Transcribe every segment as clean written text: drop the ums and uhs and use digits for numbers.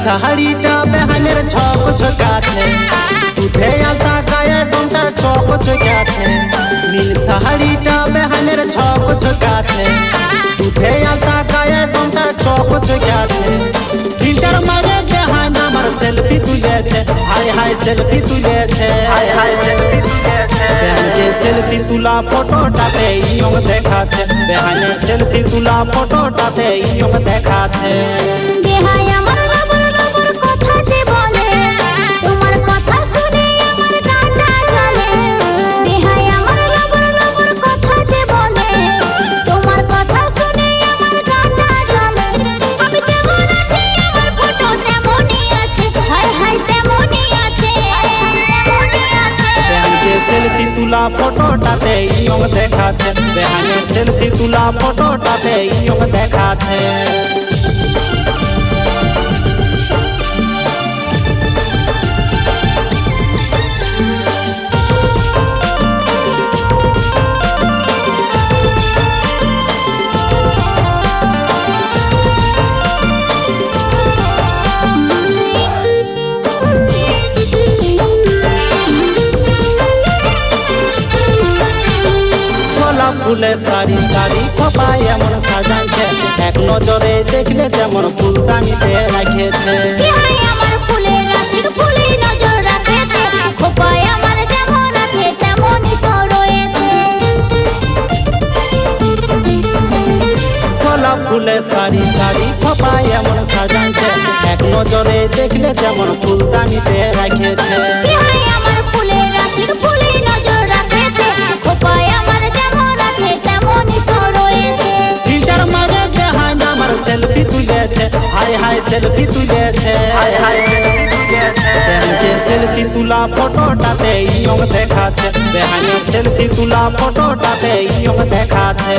শাড়িটা বেহানের ছক ছকাছে দুধে আলতা গায়ে ডোমটা চক ছকাছে নীল শাড়িটা বেহানের ছক ছকাছে দুধে আলতা গায়ে ডোমটা চক ছকাছে ফিল্টার মারে বেহান আমার সেলফি তুলেছে হাই হাই সেলফি তুলেছে হাই হাই সেলফি তুলেছে বেহানকে সেলফি তুলা ফটোটাতে ইয়ং দেখাচ্ছে বেহানের সেলফি তুলা ফটোটাতে ইয়ং দেখাচ্ছে বেহাই আমার লবর লবর কথা যে বলে তোমার কথা শুনে আমার গাটা জ্বলে বেহাই আমার লবর লবর কথা যে বলে তোমার কথা শুনে আমার গাটা জ্বলে আমি যেমন আছি আমার ফটো তেমনই আছে হাই হাই তেমনই আছে তেমনই আছে বেহানকে সেলফি তুলা ফটোটাতে ইয়ং দেখাচ্ছে বেহানের সেলফি তুলা ফটোটাতে ইয়ং দেখাচ্ছে ফুলে সারি সারি খোপায় এমন সাজাচ্ছে এক নজরে দেখলে যেমন ফুলদানিতে রাখেছে বেহাই আমার ফুলের রাশির ফুলেই নজর রাখেছে খোপায় আমার যেমন আছে তেমনই তো রয়েছে খোলা ফুলে সারি সারি খোপায় এমন সাজাচ্ছে এক নজরে দেখলে যেমন ফুলদানিতে রাখেছে বেহাই আমার ফুলের রাশির ফুলেই নজর রাখেছে খোপায় আমার যেমন আছে তেমনই তো রয়েছে ফিল্টার মারে বেহান আমার সেলফি তুলেছে হাই হাই সেলফি তুলেছে হাই হাই সেলফি তুলেছে বেহানকে সেলফি তুলা ফটোটাতে ইয়ং দেখাচ্ছে বেহানের সেলফি তুলা ফটোটাতে ইয়ং দেখাচ্ছে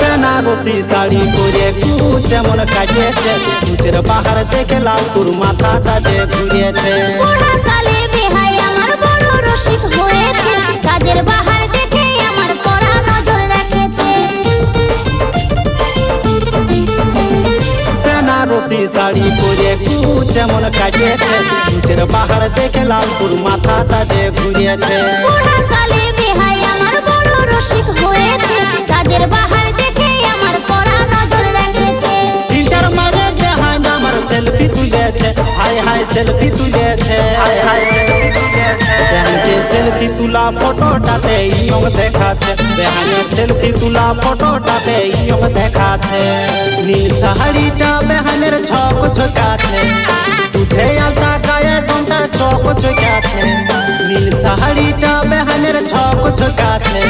বেনারসি শাড়ি পরে কুচ এমন কাটিয়েছে কুচের পাহাড় দেখে লালপুর মাথাটা যে ঘুরিয়েছে পড়াকালে বেহাই আমার বড় রসিক হয়েছে কাজের বাহার দেখে আমার কড়া নজর রাখেছে বেনারসি শাড়ি পরে কুচ এমন কাটিয়েছে কুচের পাহাড় দেখে লালপুর মাথাটা যে ঘুরিয়েছে পড়াকালে বেহাই আমার বড় রসিক হয়েছে কাজের বাহার দেখে আমার কড়া নজর রাখেছে ফিল্টার মারে বেহান আমার সেলফি তুলেছে হাই হাই সেলফি তুলেছে হাই হাই সেলফি তুলেছে বেহানকে সেলফি তুলা ফটোটাতে ইয়ং দেখাচ্ছে বেহানের সেলফি তুলা ফটোটাতে ইয়ং দেখাচ্ছে নীল শাড়িটা বেহানের ছক ছকাছে দুধে আলতা গায়ে ডোমটা চক ছকাছে নীল শাড়িটা বেহানের ছক ছকাছে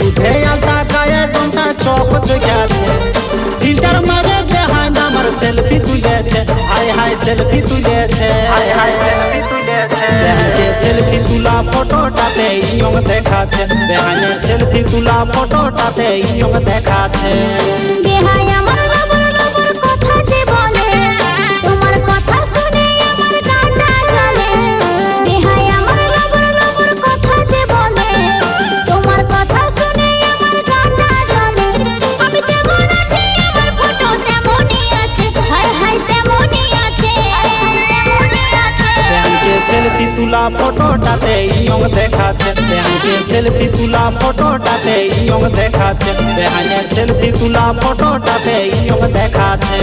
দুধে আলতা গায়ে ডোমটা চক ছকাছে ফিল্টার মারে বেহান আমার সেলফি তুলেছে হাই হাই সেলফি তুলেছে হাই হাই সেলফি তুলেছে বেহানকে সেলফি তুলা ফটোটাতে ইয়ং দেখাচ্ছে বেহানের সেলফি তুলা ফটোটাতে ইয়ং দেখাচ্ছে বেহাই আমার লবর লবর কথা যে বলে তোমার কথা শুনে আমার গাটা জ্বলে বেহাই আমার লবর লবর কথা যে বলে তোমার কথা শুনে আমার গাটা জ্বলে আমি যেমন আছি আমার ফটো তেমনই আছে হাই হাই তেমনই আছে তেমনই আছে বেহানকে সেলফি তুলা ফটোটাতে ইয়ং দেখাচ্ছে বেহানকে সেলফি তুলা ফটোটাতে ইয়ং দেখাচ্ছে বেহানের সেলফি তুলা ফটোটাতে ইয়ং দেখাচ্ছে